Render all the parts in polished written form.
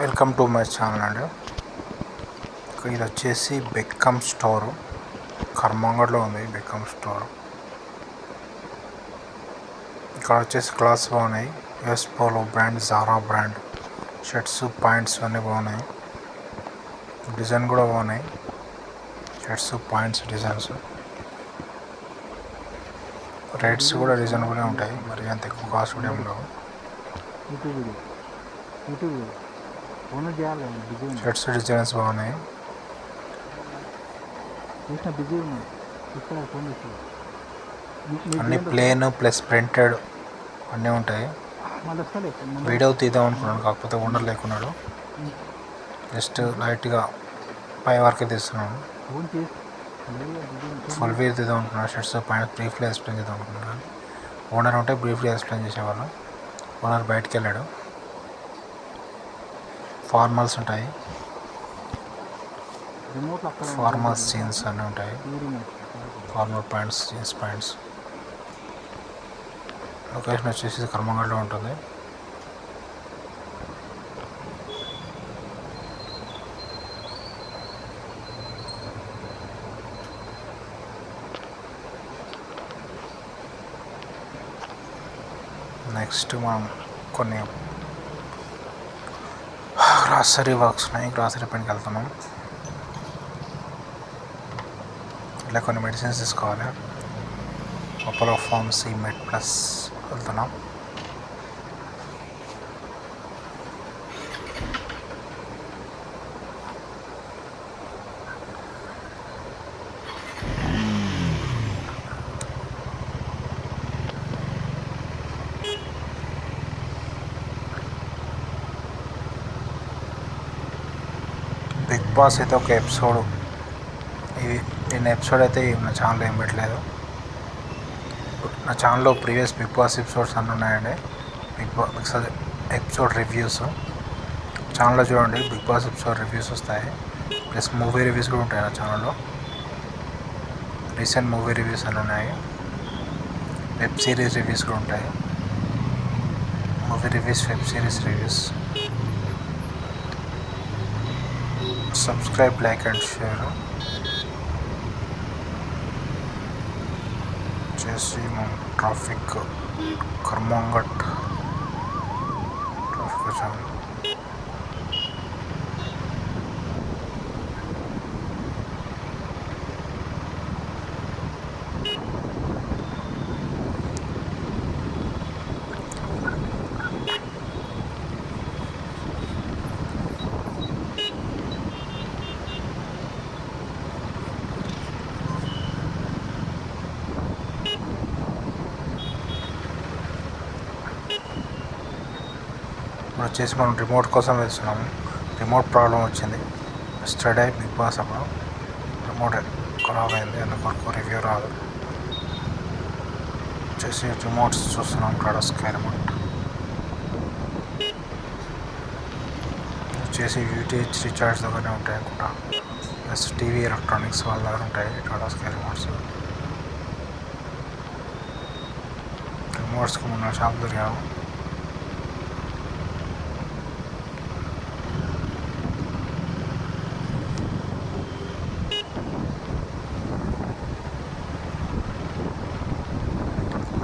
Welcome to my channel అండి. ఇది వచ్చేసి బెక్కమ్ స్టోరు, కర్మంగడ్లో ఉంది బెక్కమ్ స్టోర్. ఇక్కడ వచ్చేసి క్లాత్స్ బాగున్నాయి. US polo brand, Zara brand shirts, points అన్నీ బాగున్నాయి. డిజైన్ కూడా బాగున్నాయి. షర్ట్స్, పాయింట్స్ డిజైన్స్, రేట్స్ కూడా రీజనబుల్గా ఉంటాయి. మరి అంత ఎక్కువ కాస్ట్ కూడా ఉండవు. షర్ట్స్ డిజైన్స్ బాగున్నాయి. అన్ని ప్లేన్ ప్లస్ ప్రింటెడ్ అన్నీ ఉంటాయి. వీడియో తీద్దాం అనుకున్నాను, కాకపోతే ఓనర్ లేకున్నాడు. జస్ట్ లైట్గా పై వరకే తీస్తున్నాను. ఫుల్ వీర్ తీద్దాం అనుకున్నాను. షర్ట్స్ పైన బ్రీఫ్లీ ఎక్స్ప్లెయిన్ చేద్దాం అనుకున్నాను. ఓనర్ ఉంటే బ్రీఫ్లీ ఎక్స్ప్లెయిన్ చేసేవాళ్ళం. ఓనర్ బయటికి వెళ్ళాడు. ఫార్మల్స్ ఉంటాయి, ఫార్మల్స్ జీన్స్ అన్నీ ఉంటాయి. Formal pants, jeans pants. Location వచ్చేసి కర్మంగడ్లో ఉంటుంది. నెక్స్ట్ మనం కొన్ని గ్రాసరీ వర్క్స్ ఉన్నాయి, గ్రాసరీ పనికి వెళ్తున్నాం. ఇలా కొన్ని మెడిసిన్స్ తీసుకోవాలి. అపోలో ఫార్మసీ మెడ్ ప్లస్ వెళ్తున్నాం. బిగ్ బాస్ అయితే ఒక ఎపిసోడ్, నేను ఎపిసోడ్ అయితే నా ఛానల్లో ఏం పెట్టలేదు. నా ఛానల్లో ప్రీవియస్ బిగ్ బాస్ ఎపిసోడ్స్ అన్నీ ఉన్నాయండి. బిగ్ బాస్ ఎపిసోడ్ రివ్యూస్ ఛానల్లో చూడండి. బిగ్ బాస్ ఎపిసోడ్ రివ్యూస్ వస్తాయి, ప్లస్ మూవీ రివ్యూస్ కూడా ఉంటాయి నా ఛానల్లో. రీసెంట్ మూవీ రివ్యూస్ అన్నీ ఉన్నాయి. వెబ్ సిరీస్ రివ్యూస్ కూడా ఉంటాయి. Movie reviews, web series reviews. Subscribe, like and share చేసి ట్రాఫిక్ కర్మంగట్ ట్రాఫిక్ వచ్చాము. ఇప్పుడు వచ్చేసి మనం రిమోట్ కోసం వెళ్తున్నాము. రిమోట్ ప్రాబ్లం వచ్చింది స్టడీ బిగ్ బాస్ అప్పుడు. రిమోట్ ఖరాబ్ అయింది, అందుకొరకు రివ్యూ రాదు. వచ్చేసి రిమోట్స్ చూస్తున్నాం. టాటా స్కై రిమోట్ వచ్చేసి యూటీహెచ్ రీఛార్జ్ దగ్గరనే ఉంటాయి అనుకుంటా. ప్లస్ టీవీ ఎలక్ట్రానిక్స్ వాళ్ళ దగ్గర ఉంటాయి టాటా స్కై రిమోట్స్. రిమోట్స్కి మొన్న షాప్ దొరికాము.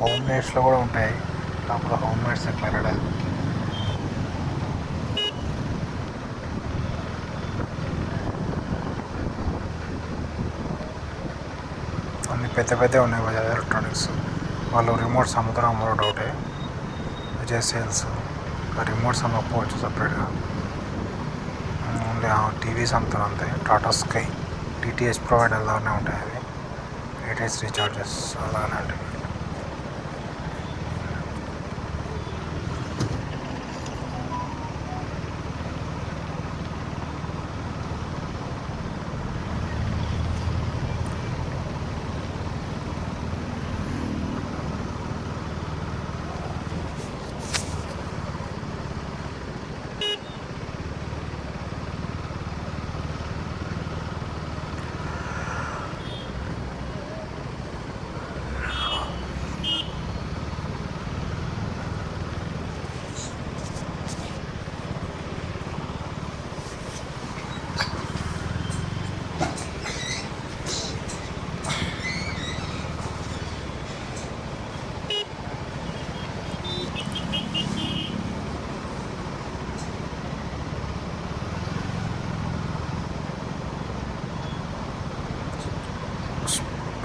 హోమ్ మేడ్స్లో కూడా ఉంటాయి, కాకపోతే హోమ్ మేడ్స్ ఎట్లా వెళ్ళలేదు. అన్ని పెద్ద పెద్ద ఉన్నాయి బజాజ్ ఎలక్ట్రానిక్స్. వాళ్ళు రిమోట్స్ అమ్ముతారో అమ్మరో డౌటే. విజయ్ సేల్స్ రిమోట్స్ అమ్మకపోవచ్చు సపరేట్గా, ఓన్లీ టీవీస్ అమ్ముతారు అంతే. టాటా స్కై డిటిహెచ్ ప్రొవైడర్ లాగానే ఉంటాయి అవి. డిటిహెచ్ రీఛార్జెస్ అలానే ఉంటాయి.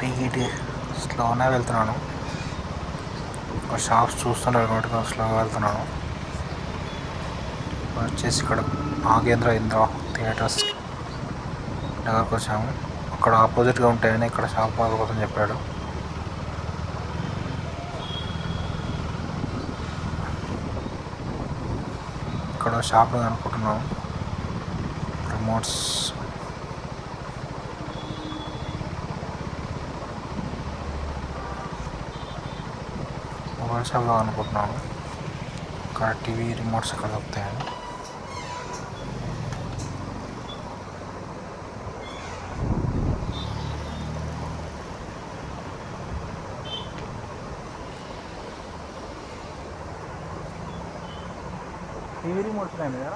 టీగీటీ స్లోనే వెళ్తున్నాను. ఒక షాప్స్ చూస్తుంటే నోటిగా స్లోగా వెళ్తున్నాను. వచ్చేసి ఇక్కడ నాగేంద్ర ఇంద్ర థియేటర్స్ దగ్గరకు వచ్చాము. అక్కడ ఆపోజిట్గా ఉంటాయని ఇక్కడ షాప్ కోసం చెప్పాడు. ఇక్కడ షాప్ అనుకుంటున్నాము. రిమోట్స్ మొబైల్ షాప్లో అనుకుంటున్నాను. ఇక్కడ టీవీ రిమోట్స్ ఇక్కడ దొరుకుతాయని. టీవీ రిమోట్స్ ఉన్నాయి కదా,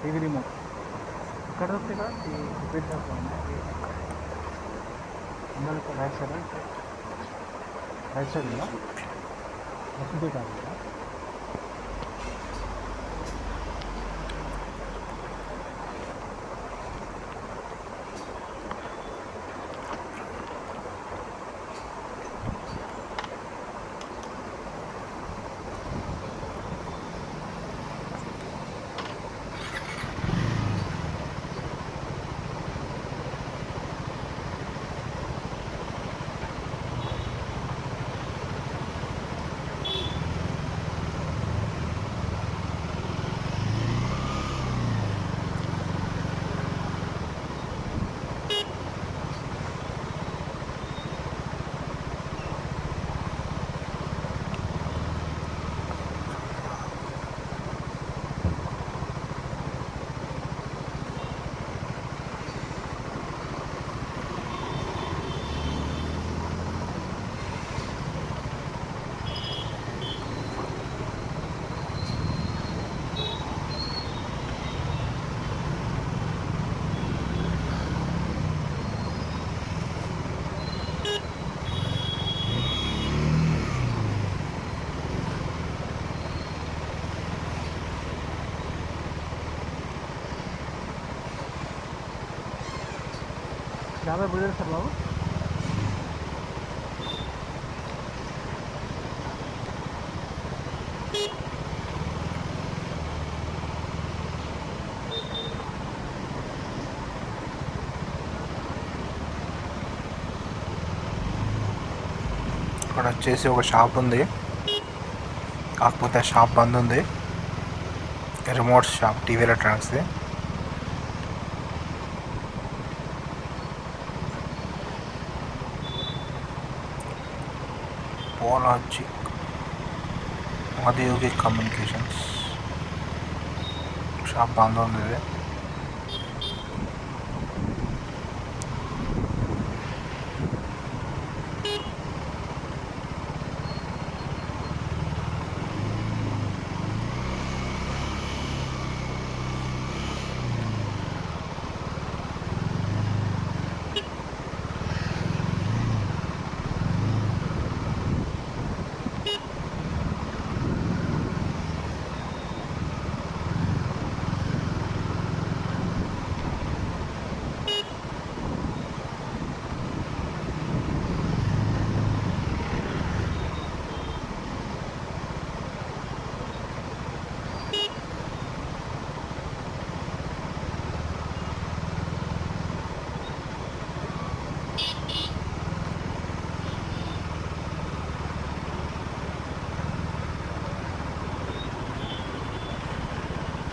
టీవీ రిమోట్ ఇక్కడ దొరుకుతాయి కదా, రిపేర్ షాప్లో ఉన్నాయి. అందులో ఇక్కడ రైట్ సైడ్ కదా, వస్తుంది కాదు కదా. డాబా బిల్డర్ సార్ బాబు. ఇక్కడ వచ్చేసి ఒక షాప్ ఉంది, కాకపోతే షాప్ బంద్ ఉంది. రిమోట్ షాప్ టీవీ ఎలక్ట్రానిక్స్ది. పోలాజిక్ ఆదియోగిక్ కమ్యూనికేషన్స్ షాప్ బంద్ ఉంది. ఇది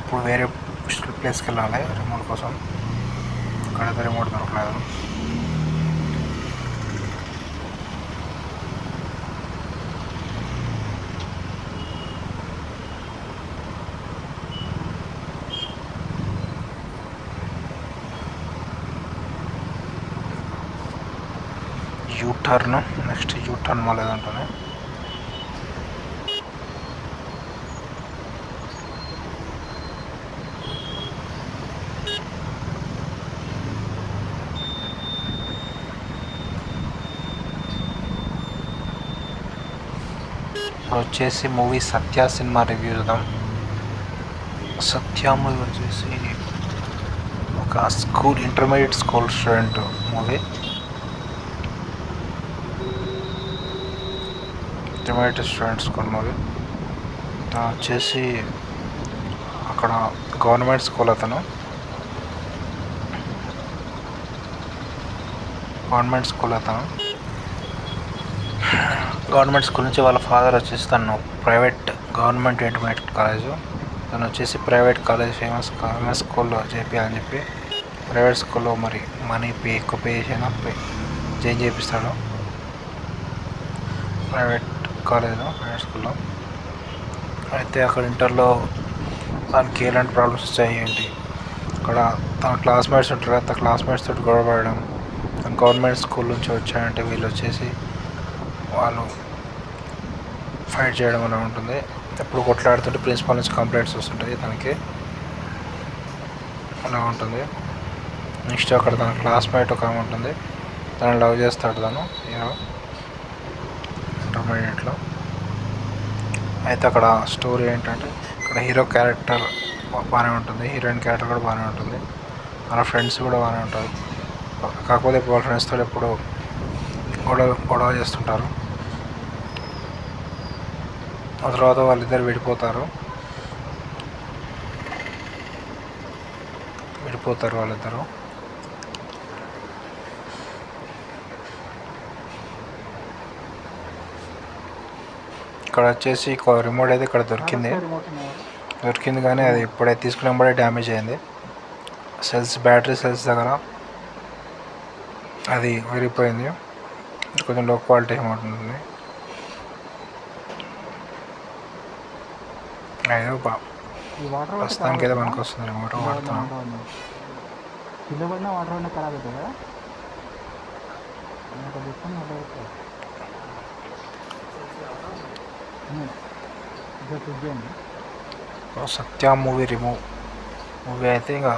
ఇప్పుడు వేరే ప్లేస్కి వెళ్ళాలి రిమోట్ కోసం. ఇక్కడైతే రిమోట్ దొరకలేదు. యూటర్న్ నెక్స్ట్ యూటర్న్ లేదంటే ఇప్పుడు వచ్చేసి మూవీ సత్య సినిమా రివ్యూ చూద్దాం. సత్య మూవీ వచ్చేసి ఒక intermediate school student movie. Ultimate student school movie. తను వచ్చేసి అక్కడ గవర్నమెంట్ స్కూల్ అతను. గవర్నమెంట్ స్కూల్ నుంచి వాళ్ళ ఫాదర్ వచ్చేసి తను గవర్నమెంట్ ఇంటర్మీడియట్ కాలేజు, తను వచ్చేసి ప్రైవేట్ కాలేజ్ ఫేమస్ స్కూల్లో చేయాలని చెప్పి ప్రైవేట్ స్కూల్లో మరి మనీ ఎక్కువ పే చేసినా చేంజ్ చేపిస్తాడు ప్రైవేట్ స్కూల్లో. అయితే అక్కడ ఇంటర్లో దానికి ఎలాంటి ప్రాబ్లమ్స్ వచ్చాయి ఏంటి, అక్కడ తన క్లాస్మేట్స్ ఉంటారు కదా, క్లాస్మేట్స్ తోటి గొడవ పడడం, గవర్నమెంట్ స్కూల్ నుంచి వచ్చాయంటే వీళ్ళు వచ్చేసి వాళ్ళు ఫైట్ చేయడం అలా ఉంటుంది. ఎప్పుడు కొట్లాడుతుంటే ప్రిన్సిపాల్ నుంచి కంప్లైంట్స్ వస్తుంటాయి తనకి, అలా ఉంటుంది. నెక్స్ట్ అక్కడ తన క్లాస్మేట్ ఒక ఆమె ఉంటుంది, తను లవ్ చేస్తాడు తను హీరో ఇంటర్మీడియట్లో. అయితే అక్కడ స్టోరీ ఏంటంటే ఇక్కడ హీరో క్యారెక్టర్ బాగానే ఉంటుంది, హీరోయిన్ క్యారెక్టర్ కూడా బాగానే ఉంటుంది, వాళ్ళ ఫ్రెండ్స్ కూడా బాగానే ఉంటారు. కాకపోతే ఇప్పుడు వాళ్ళ ఫ్రెండ్స్తో ఎప్పుడు గొడవ చేస్తుంటారు. ఆ తర్వాత వాళ్ళిద్దరు విడిపోతారు వాళ్ళిద్దరు. ఇక్కడ వచ్చేసి రిమోట్ అయితే ఇక్కడ దొరికింది కానీ అది ఇప్పుడైతే తీసుకున్నప్పుడే డ్యామేజ్ అయింది. బ్యాటరీ సెల్స్ దగ్గర అది విరిగిపోయింది, కొంచెం లో క్వాలిటీ రిమోట్ ఉంటుంది. అయ్యో ప్రస్తుతానికి అయితే మనకు వస్తుంది రిమోట్ వాడుతున్నాం. సత్య మూవీ మూవీ అయితే ఇంకా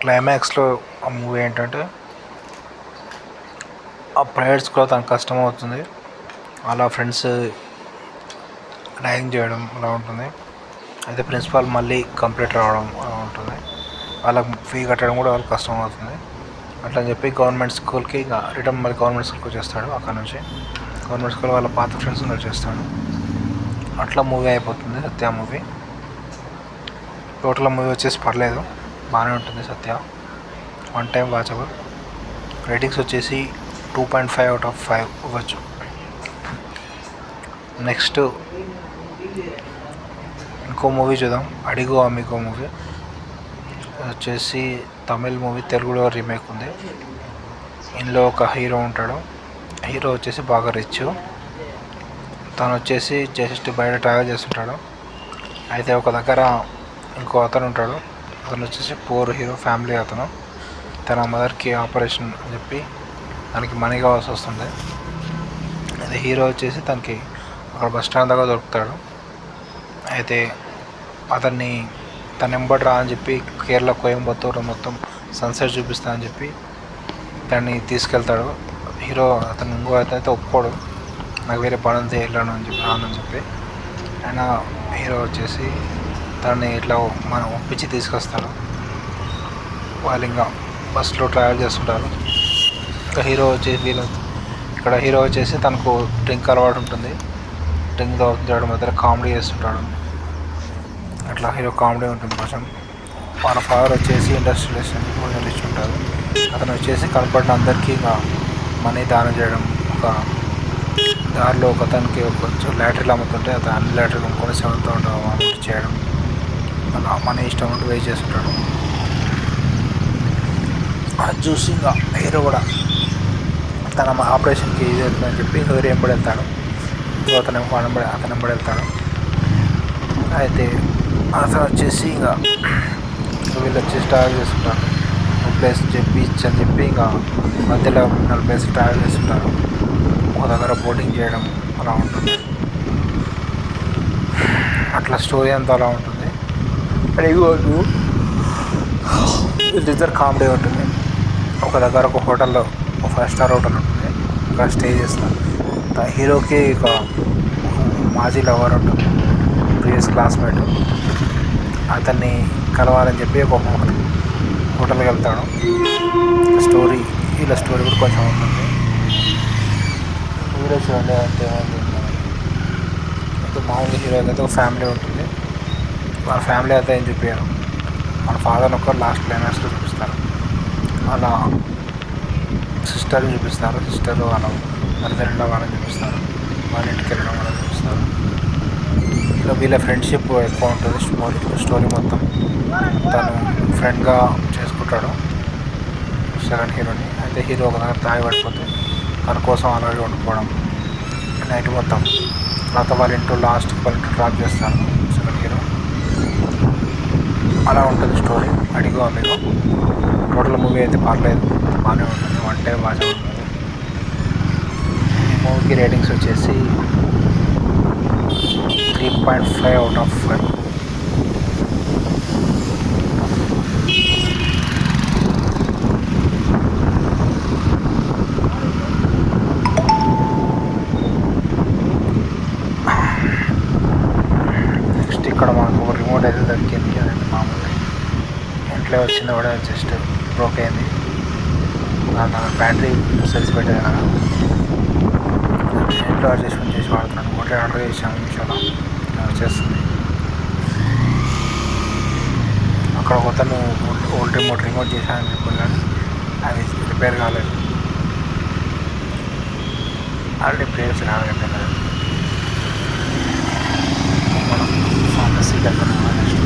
క్లైమాక్స్లో ఆ మూవీ ఏంటంటే ఆ ప్రైవేట్ స్కూల్లో తనకు కష్టం అవుతుంది, అలా ఫ్రెండ్స్ ర్యాగింగ్ చేయడం అలా ఉంటుంది. అయితే ప్రిన్సిపాల్ మళ్ళీ కంప్లీట్ రావడం అలా ఉంటుంది, వాళ్ళకి ఫీ కట్టడం కూడా వాళ్ళకి కష్టం అవుతుంది. అట్లా అని చెప్పి గవర్నమెంట్ స్కూల్కి ఇంకా రిటర్న్ మళ్ళీ గవర్నమెంట్ స్కూల్కి వచ్చేస్తాడు. అక్కడ నుంచి గవర్నమెంట్ స్కూల్ వాళ్ళ పాత ఫ్రెండ్స్ వచ్చేస్తాడు. అట్లా మూవీ అయిపోతుంది సత్య మూవీ. టోటల్ మూవీ వచ్చేసి పర్లేదు, బాగానే ఉంటుంది సత్య, 1 టైం వాచబుల్. రేటింగ్స్ వచ్చేసి 2.5/5 ఇవ్వచ్చు. నెక్స్ట్ ఇంకో మూవీ చూద్దాం, అడిగో అమిగో మూవీ. వచ్చేసి తమిళ్ మూవీ, తెలుగులో రీమేక్ ఉంది. ఇందులో ఒక హీరో ఉంటాడు, హీరో వచ్చేసి బాగా రిచ్, తను వచ్చేసి జస్ట్ బయట ట్రావెల్ చేస్తుంటాడు. అయితే ఒక దగ్గర ఇంకో అతను ఉంటాడు, అతను వచ్చేసి పూర్ హీరో ఫ్యామిలీ అతను. తన మదర్కి ఆపరేషన్ అని చెప్పి తనకి మనీ కావాల్సి వస్తుంది. అయితే హీరో వచ్చేసి తనకి అక్కడ బస్ స్టాండ్ దగ్గర దొరుకుతాడు. అయితే అతన్ని తన వెంబడి రా అని చెప్పి కేరళ కోయంబత్తూరు మొత్తం సన్సెట్ చూపిస్తా అని చెప్పి దాన్ని తీసుకెళ్తాడు హీరో. అతను ఇంకో అయితే ఒప్పుకోడు, నాకు వేరే పని అంతే వెళ్ళాను అని చెప్పి రానని చెప్పి. ఆయన హీరో వచ్చేసి తనని ఇట్లా మనం ఒప్పించి తీసుకొస్తాడు. వాళ్ళు ఇంకా బస్సులో ట్రావెల్ చేస్తుంటారు. ఇంకా హీరో వచ్చేసి తనకు డ్రింక్ అలవాటు ఉంటుంది, డ్రింక్ తాగుతుంటాడు, మధ్యలో కామెడీ చేస్తుంటాడు. అట్లా హీరో కామెడీ ఉంటుంది కొంచెం. వాళ్ళ ఫాదర్ వచ్చేసి ఇండస్ట్రియలిస్ట్ ఉంటారు. అతను వచ్చేసి కనపడిన అందరికీ ఇంకా మనీ దానం చేయడం, ఒక దారిలో ఒక అతనికి కొంచెం లాటరీలు అమ్ముతుంటే అతను అన్ని లాటరీలు అమ్ముకొని 7,000 అమౌంట్ చేయడం, అలా మనీ ఇష్టం ఉంటే వెయిట్ చేస్తుంటాడు. అది చూసి ఇంకా హీరో కూడా తన ఆపరేషన్కి ఇది వెళ్తుందని చెప్పి హీరో వెంబడి వెళ్తాడు, అతను వెంబడి వెళ్తాడు. అయితే అతను వచ్చేసి ఇంకా వీళ్ళు వచ్చేసి ట్రావెల్ చేస్తుంటారు, ఒక ప్లేస్ బీచ్ అని చెప్పి ఇంకా మధ్యలో 4 ప్లేసులు ట్రావెల్ చేస్తుంటారు. ఒక దగ్గర బోటింగ్ చేయడం అలా ఉంటుంది. అట్లా స్టోరీ అంతా అలా ఉంటుంది. వీళ్ళిద్దరు కామెడీ ఉంటుంది. ఒక దగ్గర ఒక హోటల్లో, ఒక 5 స్టార్ హోటల్ ఉంటుంది, అక్కడ స్టే చేస్తారు. హీరోకి ఒక మాజీ లవర్ ఉంటుంది, ప్రీవియస్ క్లాస్మేట్, అతన్ని కలవాలని చెప్పి ఒక హోటల్కి వెళ్తాడు. వీళ్ళ స్టోరీ కూడా కొంచెం ఉంటుంది. చూడండి అంతే. మామూలుగా హీరోకి అయితే ఒక ఫ్యామిలీ ఉంటుంది. వాళ్ళ ఫ్యామిలీ అయితే ఏం చూపించారు, వాళ్ళ ఫాదర్ ఒక లాస్ట్ క్లైమాక్స్లో చూపిస్తారు. వాళ్ళ సిస్టర్ని చూపిస్తారు, సిస్టర్ వాళ్ళ మదర్ వాళ్ళని చూపిస్తారు, వాళ్ళ ఇంటికి వెళ్ళడం వాళ్ళని చూపిస్తారు. ఇలా వీళ్ళ ఫ్రెండ్షిప్ ఎక్కువ ఉంటుంది. స్టోరీ మొత్తం తను ఫ్రెండ్గా చేసుకుంటాడు సెకండ్ హీరోని. అయితే హీరో ఒక దగ్గర తాగి పడిపోతే తన కోసం అలాగే వండుకోవడం నైట్ మొత్తం. తర్వాత వాళ్ళ ఇంట్లో లాస్ట్ వాళ్ళ ఇంట్లో డ్రాప్ చేస్తాను సెకండ్ హీరో. అలా ఉంటుంది స్టోరీ. అడిగో మీకు టోటల్ మూవీ అయితే పర్లేదు, బాగానే ఉంటుంది. 1 టైం బాగా ఉంటుంది. ఈ మూవీకి రేటింగ్స్ వచ్చేసి 3.5 అవుట్ ఆఫ్ 5. నెక్స్ట్ ఇక్కడ మాకు ఒక రిమోట్ అయితే దొరికింది. అదండి మామూలుగా ఇంట్లో వచ్చింది కూడా జస్ట్ బ్రోక్ అయింది. దాని బ్యాటరీ సెల్స్ పెట్టేది కదా, ఇంట్లో అడ్జస్ట్మెంట్ చేసి వాడుతున్నాను. ఒకటే ఆర్డర్ చేసాము మీషోలో, వచ్చేస్తుంది. అక్కడ ఒకతను ఓల్డ్ రిమోట్ చేశానని చెప్పాను కానీ అది రిపేర్ కాలేదు. ఆల్రెడీ ప్లేయర్స్ రాగట్లేదు. మనం ఫార్మసీకి వెళ్తున్నాం. నెక్స్ట్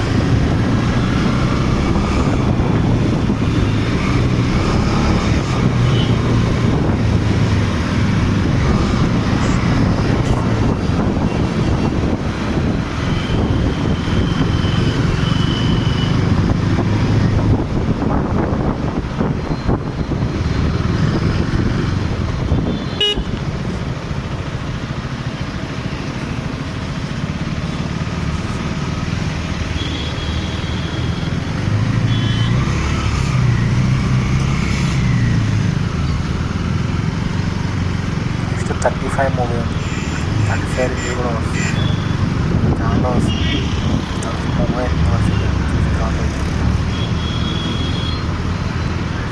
నెక్స్ట్ 35 మూవీ ఉంది. 35 రివ్యూ కూడా వస్తుంది, దానిలో వస్తుంది. మూవీ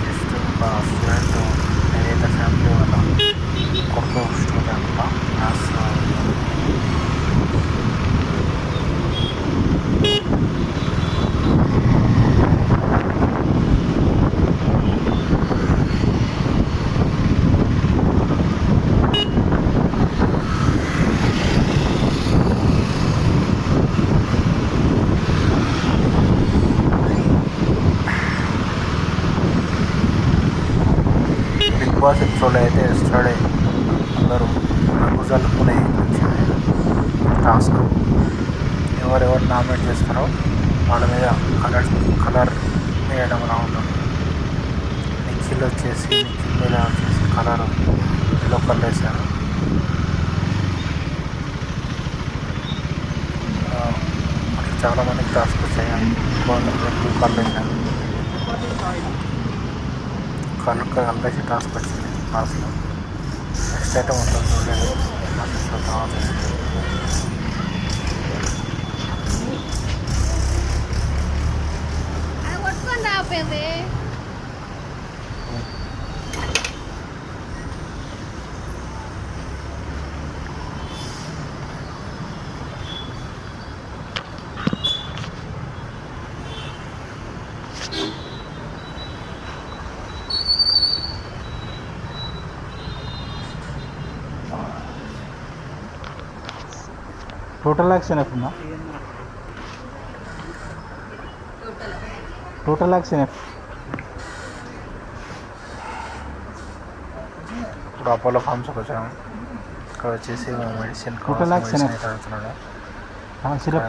జస్ట్ ఒక స్టూడెంట్ ఏదైతే ఫ్యామిలీ వాళ్ళ కొడుకు student class big boss episode అయితే ఎస్టర్డే అందరూ భుజాలుకునే వచ్చింది టాస్క్. ఎవరెవరు నామినేట్ చేస్తారో వాళ్ళ మీద కలర్ వేయడం రౌండ్. నిఖిల్ మీద వచ్చేసి కలర్ ఎల్లో కలర్ వేశారు. అట్లా చాలామందికి టాస్క్ వచ్చాయి. బ్లూ కలర్ వేశారు, కలిసి టాస్క్ వచ్చింది లాస్ట్లో. నెక్స్ట్ ఐటమ్ ఉంటుంది చూడలేదు. టోటల్ యాక్షన్ ఎఫ్ ఉందా? Total action F. ఇప్పుడు అపోలో ఫార్మ్స్కి వచ్చాము. ఇక్కడ వచ్చేసి మెడిసిన్ టోటల్ యాక్షన్ అయితే అడుగుతున్నాడు.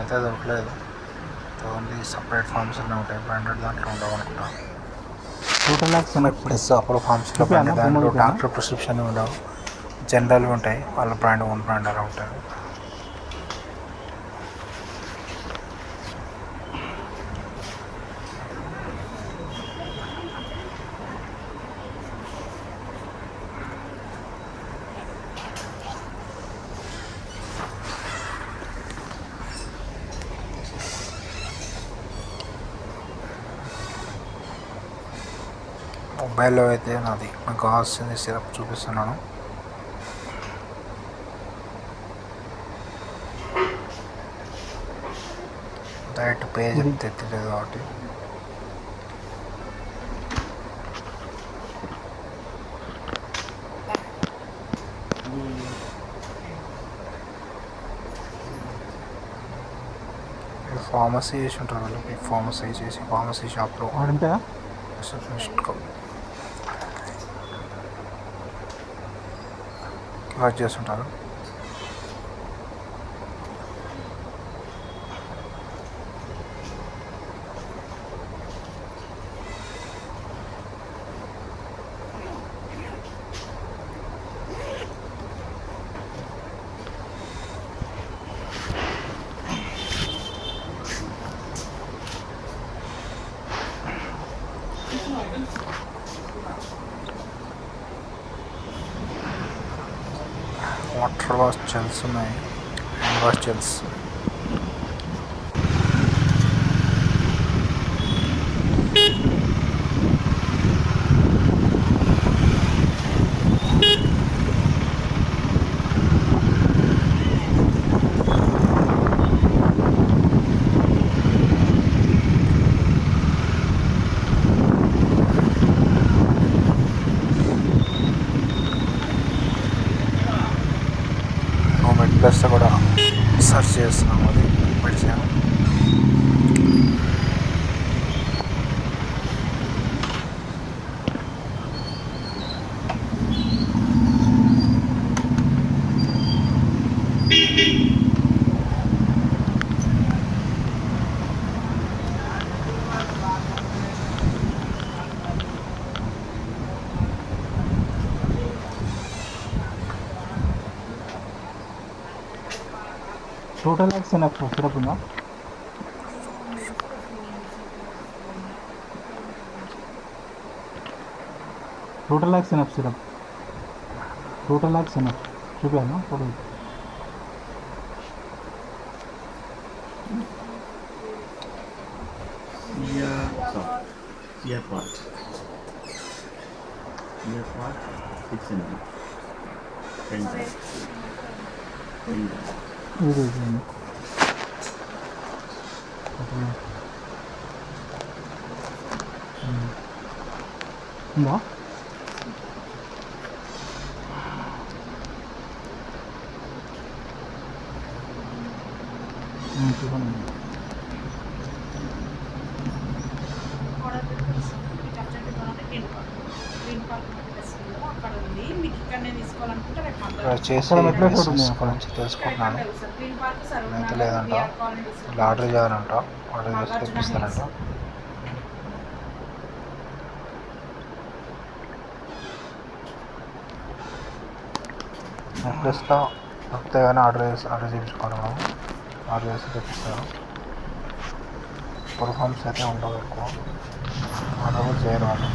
అయితే దొరకలేదు. ఓన్లీ సపరేట్ ఫార్మ్స్లో ఉంటాయి, బ్రాండెడ్ దాంట్లో ఉండవు అనుకుంటా. టోటల్ యాక్షన్ ప్లస్ అపోలో ఫార్మ్స్లో బ్రాండెడ్ దాంట్లో డాక్టర్ ప్రిస్క్రిప్షన్ ఉండవు, జనరల్ ఉంటాయి. వాళ్ళ బ్రాండ్ ఓన్ బ్రాండ్ అలా ఉంటాయి. మొబైల్లో అయితే నాకు కావాల్సింది సిరప్ చూపిస్తున్నాను. సైట్ పేజ్ ఎత్తలేదు కాబట్టి ఫార్మసీ చేసి ఉంటారు వాళ్ళు. ఫార్మసీ చేసి ఫార్మసీ షాప్లో వాడుంటా వర్క్ చేస్తుంటారు. వాటర్ వాష్ జెల్స్ ఉన్నాయి, హ్యాండ్ వాష్ జెల్స్. ప్లస్ కూడా సర్చ్ చేస్తున్నాము, అది మెడిసిన్. టోటల్ ఎనఫ్ సిరప్ ఉందా? Total enough syrup, total enough చూపాను. Total Ear part 6 ml. ఇది ఉందా? చూడండి. చేసి తెలుసుకుంటున్నాను. అయితే లేదంట, ఇలా ఆర్డర్ చేయాలంట, ఆర్డర్ చేసి తెప్పిస్తారంట. నెక్లెస్లో దొరికితే కానీ ఆర్డర్ చేయించుకోవాలి. మనం ఆర్డర్ చేసి తెప్పిస్తారు. పర్ఫార్మెన్స్ అయితే ఉండవు ఎక్కువ, ఆర్డర్ కూడా చేయరు వాళ్ళు.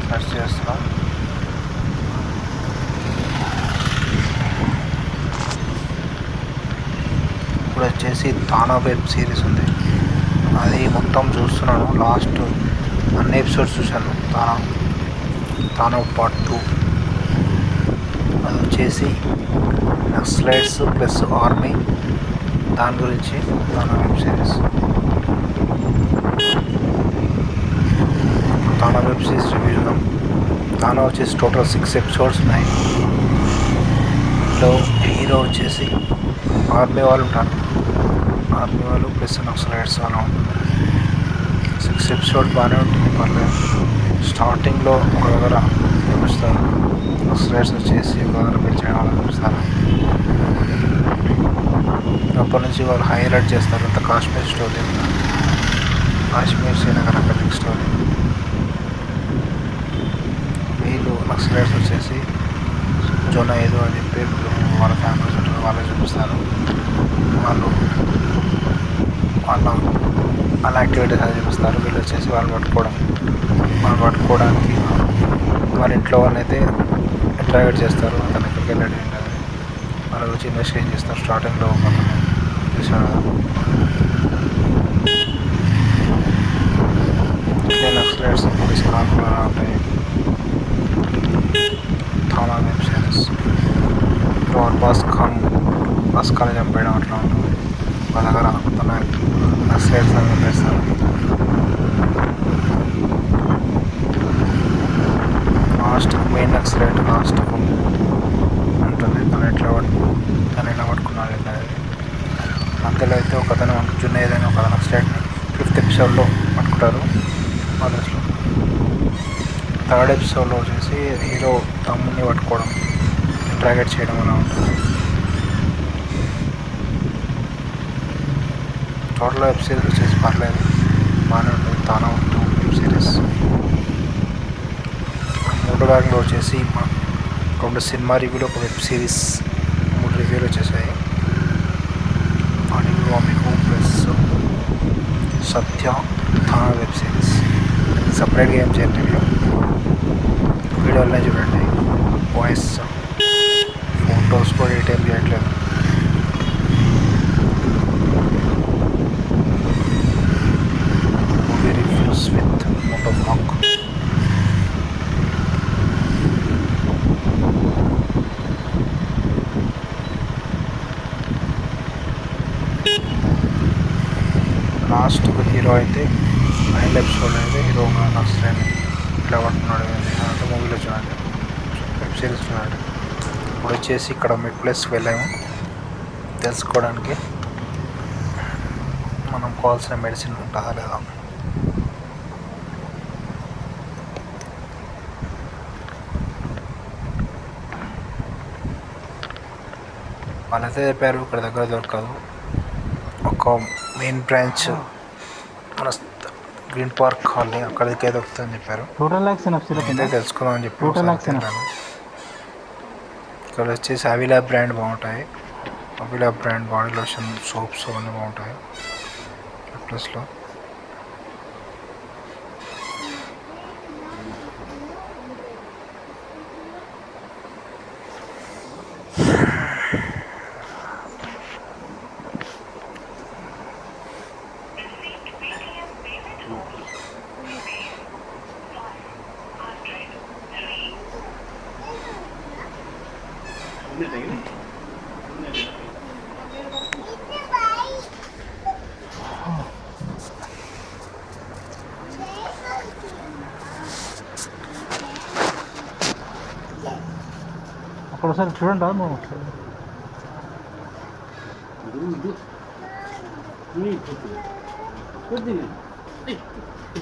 సెర్చ్ చేస్తున్నాం. ఇప్పుడు వచ్చేసి తానా వెబ్ సిరీస్ ఉంది, అది మొత్తం చూస్తున్నాను. లాస్ట్ అన్ని ఎపిసోడ్స్ చూశాను. తానా పార్ట్ 2. అది వచ్చేసి నక్సలైట్స్ ప్లస్ ఆర్మీ, దాని గురించి తానా వెబ్ సిరీస్. తానా వెబ్ సిరీస్ రివ్యూ చూద్దాం. తానా వచ్చేసి టోటల్ 6 ఎపిసోడ్స్ ఉన్నాయి. దీంట్లో హీరో వచ్చేసి ఆర్మీ వాళ్ళు ఉంటారు. ఆర్మీ వాళ్ళు ప్లస్ నక్సలైట్స్ అలా ఉంటుంది. 6 ఎపిసోడ్ బాగానే ఉంటుంది, పర్లేదు. స్టార్టింగ్లో ఒక దగ్గర చూపిస్తారు, నక్సలైట్స్ వచ్చేసి ఒక దగ్గర పెట్టి చేయడం అలా చూపిస్తారు. అప్పటి నుంచి వాళ్ళు హైలైట్ చేస్తారు అంత కాశ్మీర్ స్టోరీ, కాశ్మీర్ శ్రీనగర్ అక్కడ స్టోరీ. వీళ్ళు నక్సలైట్స్ వచ్చేసి జోన్ 5 అని చెప్పి వాళ్ళ ఫ్యామిలీస్ ఉంటారు, వాళ్ళే చూపిస్తారు. వాళ్ళ యాక్టివిటీస్ అది చూపిస్తారు. వీళ్ళు వచ్చేసి వాళ్ళు పట్టుకోవడానికి వాళ్ళ ఇంట్లో వాళ్ళైతే ఇంట్రాగేట్ చేస్తారు. అతను ఎక్కడికి వెళ్ళాడు ఏంటది వాళ్ళ గురించి ఇన్వెస్టిగేషన్ చేస్తారు. స్టార్టింగ్లో మొత్తం చూసాడు కదా. ఇట్లే నక్సలైట్స్ పోలీస్ కాకుండా ఉంటాయి. థానా వెబ్ సిరీస్ బాస్ ఖాన్ చంపేయడం అట్లా ఉంటుంది. వాళ్ళ దగ్గర తన నక్సలైట్స్ అని చంపేస్తారు. లాస్ట్ మెయిన్ నక్సలైట్ లాస్ట్ ఉంటుంది. తను ఎలా పట్టుకున్నాడు అనేది. మధ్యలో అయితే ఒకతను జున్నైద్ అని ఒక నక్సలైట్ని 5th ఎపిసోడ్లో పట్టుకుంటారు. కాలేజ్లో 3rd ఎపిసోడ్లో వచ్చేసి హీరో తమ్ముని పట్టుకోవడం, ఇంట్రాగేట్ చేయడం అలా ఉంటుంది. టోటల్ వెబ్ సిరీస్ వచ్చేసి పర్లేదు, బాగానే ఉంటుంది. తానా వెబ్ సిరీస్ 3 బ్యాగ్లో వచ్చేసి 2 సినిమా రివ్యూలు, ఒక వెబ్ సిరీస్ 3 రివ్యూలు వచ్చేసాయి. మీకు plus Satya Thana web series సపరేట్గా ఏం చేయండి, వీడియోలనే చూడండి. వాయిస్ ఫొటోస్ కూడా డీటెయిల్ చేయట్లేదు. Movie reviews with Motoblog. Last hero అయితే 9 ఎపిసోడ్ అయితే హీరో నక్సలైట్ ఇట్లా పట్టుకున్నాడు అంటే మూవీలో చూడండి, వెబ్ సిరీస్ చూడండి. ఇప్పుడు వచ్చేసి ఇక్కడ మిడ్ ప్లస్ వెళ్ళాము తెలుసుకోవడానికి మనం కావాల్సిన మెడిసిన్ ఉంటుందా లేదా. వాళ్ళైతే చెప్పారు ఇక్కడ దగ్గర దొరకదు, ఒక మెయిన్ బ్రాంచ్ మన గ్రీన్ పార్క్ కాలనీ అక్కడికే దొరుకుతుందని చెప్పారు. అయితే తెలుసుకుందామని చెప్పి ఇక్కడ వచ్చేసి అవిలా బ్రాండ్ బాగుంటాయి. Avila brand body lotion, soaps అవన్నీ బాగుంటాయి ప్లస్లో. అక్కడ ఒకసారి చూడండి నువ్వు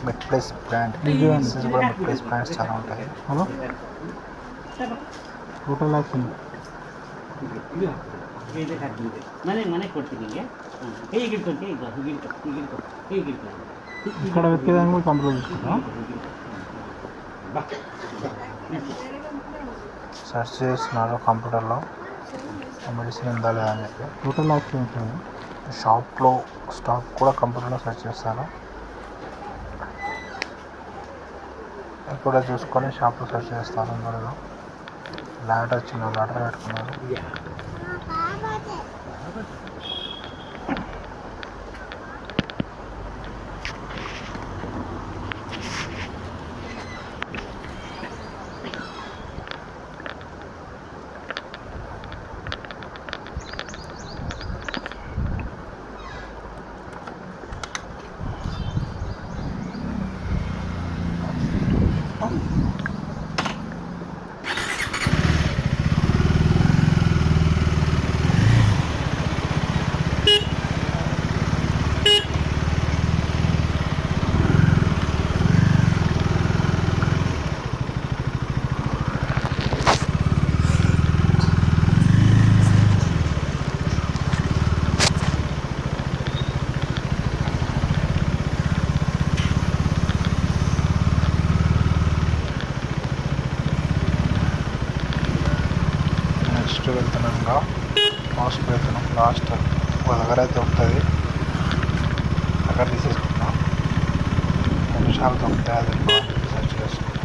మిడ్ ప్లస్ బ్రాండ్ కూడా మిడ్ ప్లస్ బ్రాండ్స్ చాలా ఉంటాయి. హలో ಟೋಟಲ್ ಆ್ಯಕ್ಷನ್ ಮನೆ ಕೊಡ್ತೀನಿ ಹೇಗಿಟ್ಕೊಂಡೆ ಈಗ ಹೀಗಿಟ್ಕೊ ఇక్కడ వెతికేదాన్ని కూడా కంప్లీట్ చేసుకుంటాం. సెర్చ్ చేస్తున్నారు కంప్యూటర్లో మెడిసిన్ ఉందా లేదా అని చెప్పి. టోటల్ యాక్షన్ షాప్లో స్టాక్ కూడా కంప్యూటర్లో సెర్చ్ చేస్తారు. కూడా చూసుకొని షాప్లో సెర్చ్ చేస్తారు. అందరూ లాడర్ వచ్చిన లాడర్ పెట్టుకున్నారు. లాస్ట్ వెళ్తున్నాం లాస్ట్ ఒక దగ్గర అయితే దొరుకుతుంది, అక్కడ తీసేసుకుంటున్నాం. 2 నిమిషాలు దొరుకుతాయి, అది సెర్చ్ చేసుకుంటాం.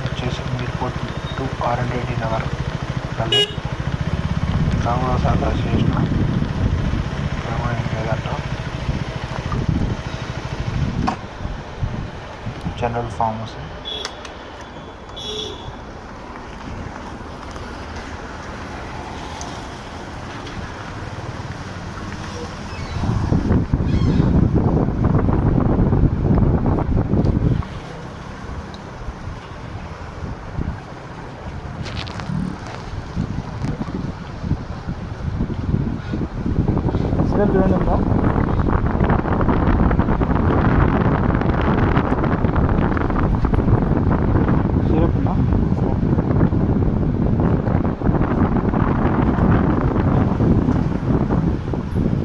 వచ్చేసి మీర్పూర్ టు R&D నగర్ గల్లీ. ఇంకా కూడా సర్చ్ చేసిన ఏమో ఏం లేదంట. General pharmacy. సిరప్ చూడండి ఉందా? సిరప్ ఉందా?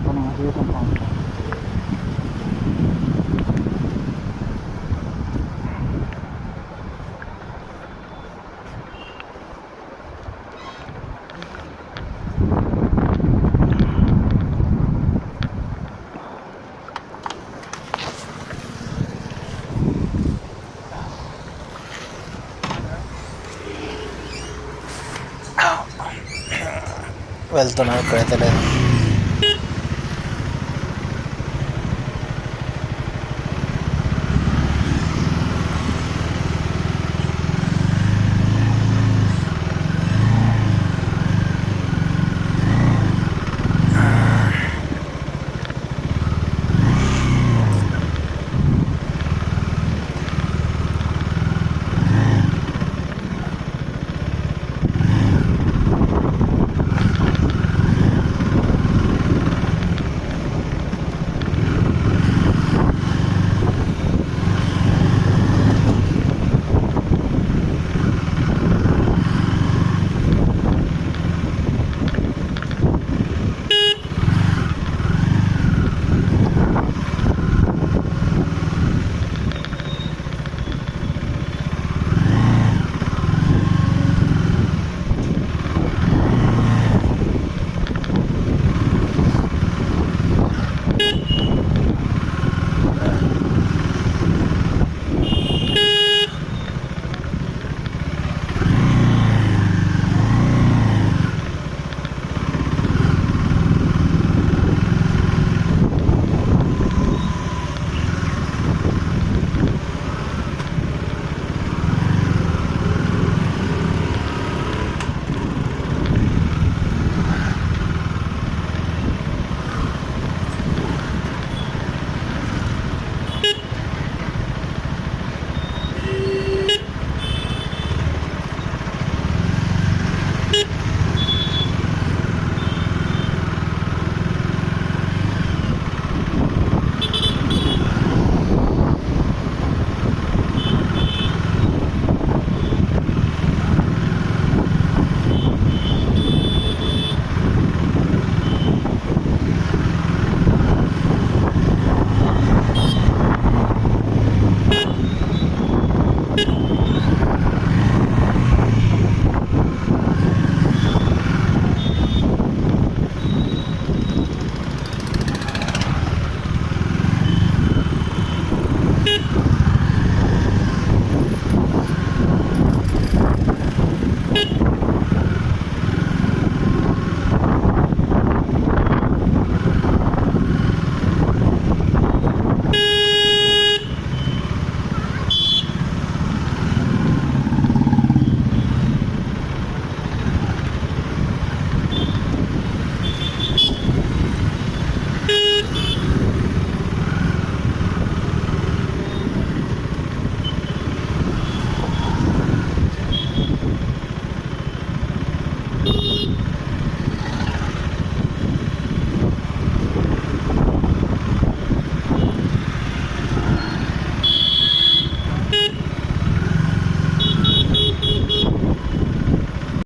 మనం జీవితం బాగుంటుంది. వెళ్తున్నాం, ఇక్కడైతే లేదు.